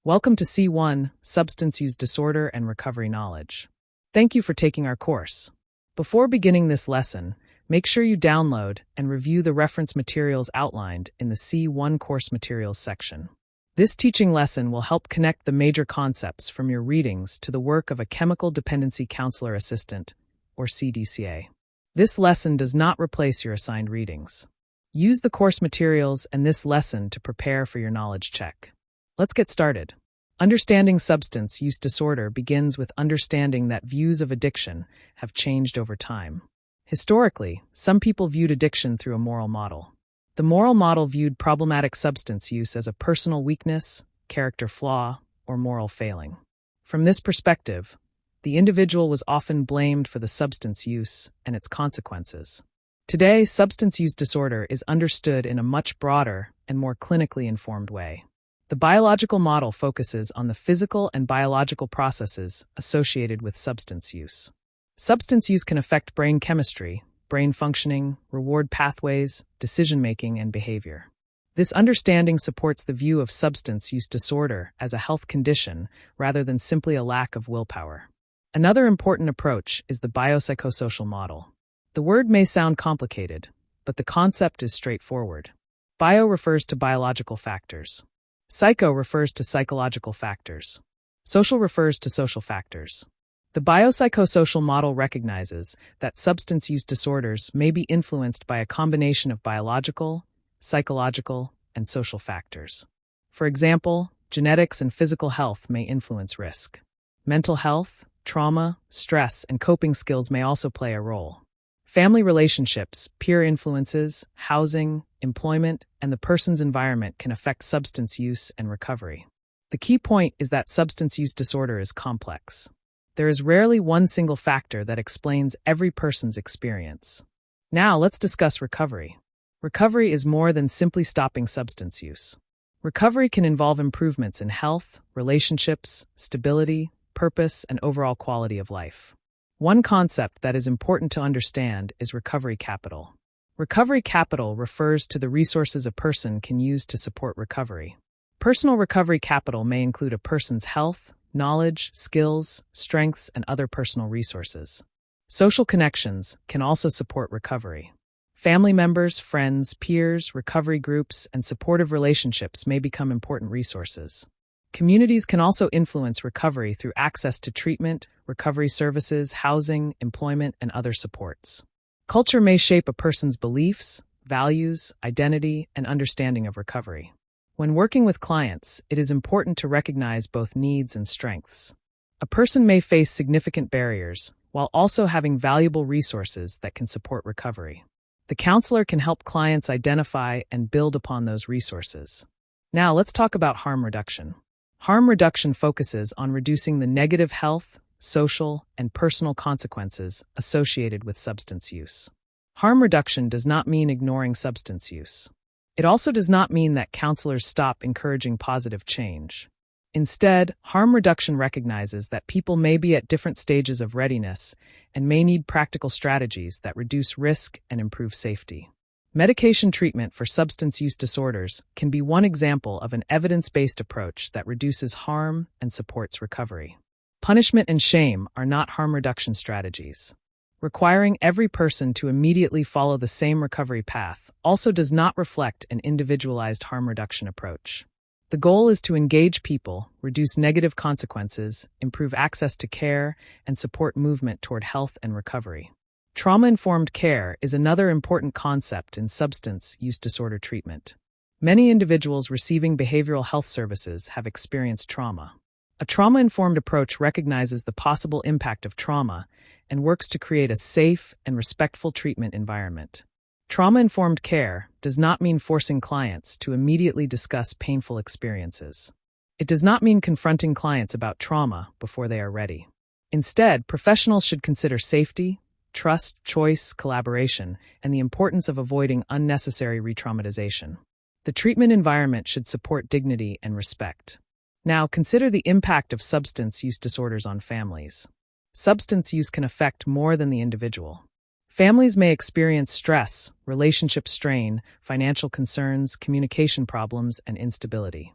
Welcome to C1, Substance Use Disorder and Recovery Knowledge. Thank you for taking our course. Before beginning this lesson, make sure you download and review the reference materials outlined in the C1 Course Materials section. This teaching lesson will help connect the major concepts from your readings to the work of a Chemical Dependency Counselor Assistant, or CDCA. This lesson does not replace your assigned readings. Use the course materials and this lesson to prepare for your knowledge check. Let's get started. Understanding substance use disorder begins with understanding that views of addiction have changed over time. Historically, some people viewed addiction through a moral model. The moral model viewed problematic substance use as a personal weakness, character flaw, or moral failing. From this perspective, the individual was often blamed for the substance use and its consequences. Today, substance use disorder is understood in a much broader and more clinically informed way. The biological model focuses on the physical and biological processes associated with substance use. Substance use can affect brain chemistry, brain functioning, reward pathways, decision-making, and behavior. This understanding supports the view of substance use disorder as a health condition rather than simply a lack of willpower. Another important approach is the biopsychosocial model. The word may sound complicated, but the concept is straightforward. Bio refers to biological factors. Psycho refers to psychological factors. Social refers to social factors. The biopsychosocial model recognizes that substance use disorders may be influenced by a combination of biological, psychological, and social factors. For example, genetics and physical health may influence risk. Mental health, trauma, stress, and coping skills may also play a role. Family relationships, peer influences, housing, employment, and the person's environment can affect substance use and recovery. The key point is that substance use disorder is complex. There is rarely one single factor that explains every person's experience. Now let's discuss recovery. Recovery is more than simply stopping substance use. Recovery can involve improvements in health, relationships, stability, purpose, and overall quality of life. One concept that is important to understand is recovery capital. Recovery capital refers to the resources a person can use to support recovery. Personal recovery capital may include a person's health, knowledge, skills, strengths, and other personal resources. Social connections can also support recovery. Family members, friends, peers, recovery groups, and supportive relationships may become important resources. Communities can also influence recovery through access to treatment, recovery services, housing, employment, and other supports. Culture may shape a person's beliefs, values, identity, and understanding of recovery. When working with clients, it is important to recognize both needs and strengths. A person may face significant barriers, while also having valuable resources that can support recovery. The counselor can help clients identify and build upon those resources. Now let's talk about harm reduction. Harm reduction focuses on reducing the negative health, social, and personal consequences associated with substance use. Harm reduction does not mean ignoring substance use. It also does not mean that counselors stop encouraging positive change. Instead, harm reduction recognizes that people may be at different stages of readiness and may need practical strategies that reduce risk and improve safety. Medication treatment for substance use disorders can be one example of an evidence-based approach that reduces harm and supports recovery. Punishment and shame are not harm reduction strategies. Requiring every person to immediately follow the same recovery path also does not reflect an individualized harm reduction approach. The goal is to engage people, reduce negative consequences, improve access to care, and support movement toward health and recovery. Trauma-informed care is another important concept in substance use disorder treatment. Many individuals receiving behavioral health services have experienced trauma. A trauma-informed approach recognizes the possible impact of trauma and works to create a safe and respectful treatment environment. Trauma-informed care does not mean forcing clients to immediately discuss painful experiences. It does not mean confronting clients about trauma before they are ready. Instead, professionals should consider safety, trust, choice, collaboration, and the importance of avoiding unnecessary re-traumatization. The treatment environment should support dignity and respect. Now, consider the impact of substance use disorders on families. Substance use can affect more than the individual. Families may experience stress, relationship strain, financial concerns, communication problems, and instability.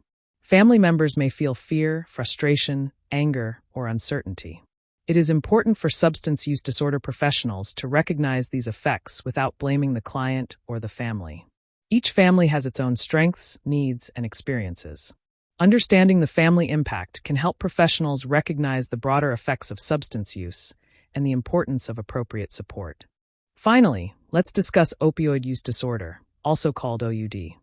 Family members may feel fear, frustration, anger, or uncertainty. It is important for substance use disorder professionals to recognize these effects without blaming the client or the family. Each family has its own strengths, needs, and experiences. Understanding the family impact can help professionals recognize the broader effects of substance use and the importance of appropriate support. Finally, let's discuss opioid use disorder, also called OUD.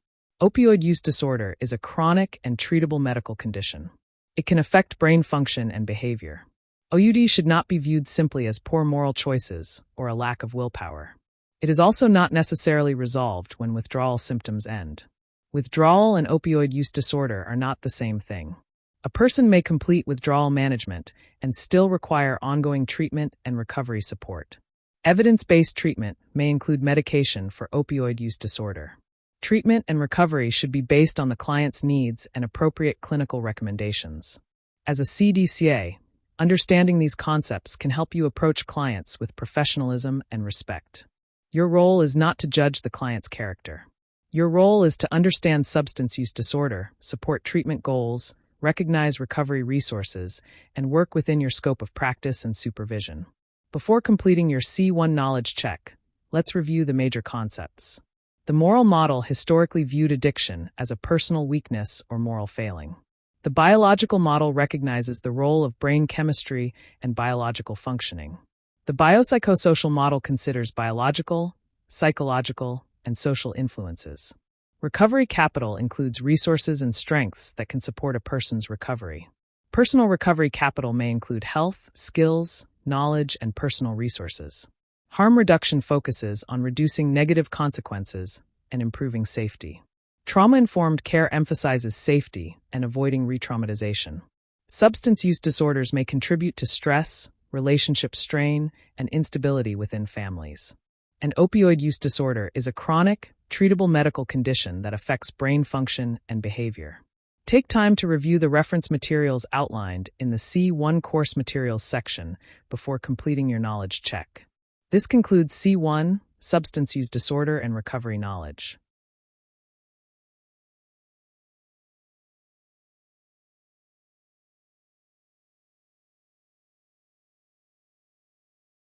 Opioid use disorder is a chronic and treatable medical condition. It can affect brain function and behavior. OUD should not be viewed simply as poor moral choices or a lack of willpower. It is also not necessarily resolved when withdrawal symptoms end. Withdrawal and opioid use disorder are not the same thing. A person may complete withdrawal management and still require ongoing treatment and recovery support. Evidence-based treatment may include medication for opioid use disorder. Treatment and recovery should be based on the client's needs and appropriate clinical recommendations. As a CDCA, understanding these concepts can help you approach clients with professionalism and respect. Your role is not to judge the client's character. Your role is to understand substance use disorder, support treatment goals, recognize recovery resources, and work within your scope of practice and supervision. Before completing your C1 knowledge check, let's review the major concepts. The moral model historically viewed addiction as a personal weakness or moral failing. The biological model recognizes the role of brain chemistry and biological functioning. The biopsychosocial model considers biological, psychological, and social influences. Recovery capital includes resources and strengths that can support a person's recovery. Personal recovery capital may include health, skills, knowledge, and personal resources. Harm reduction focuses on reducing negative consequences and improving safety. Trauma-informed care emphasizes safety and avoiding re-traumatization. Substance use disorders may contribute to stress, relationship strain, and instability within families. An opioid use disorder is a chronic, treatable medical condition that affects brain function and behavior. Take time to review the reference materials outlined in the C1 course materials section before completing your knowledge check. This concludes C1, Substance Use Disorder and Recovery Knowledge.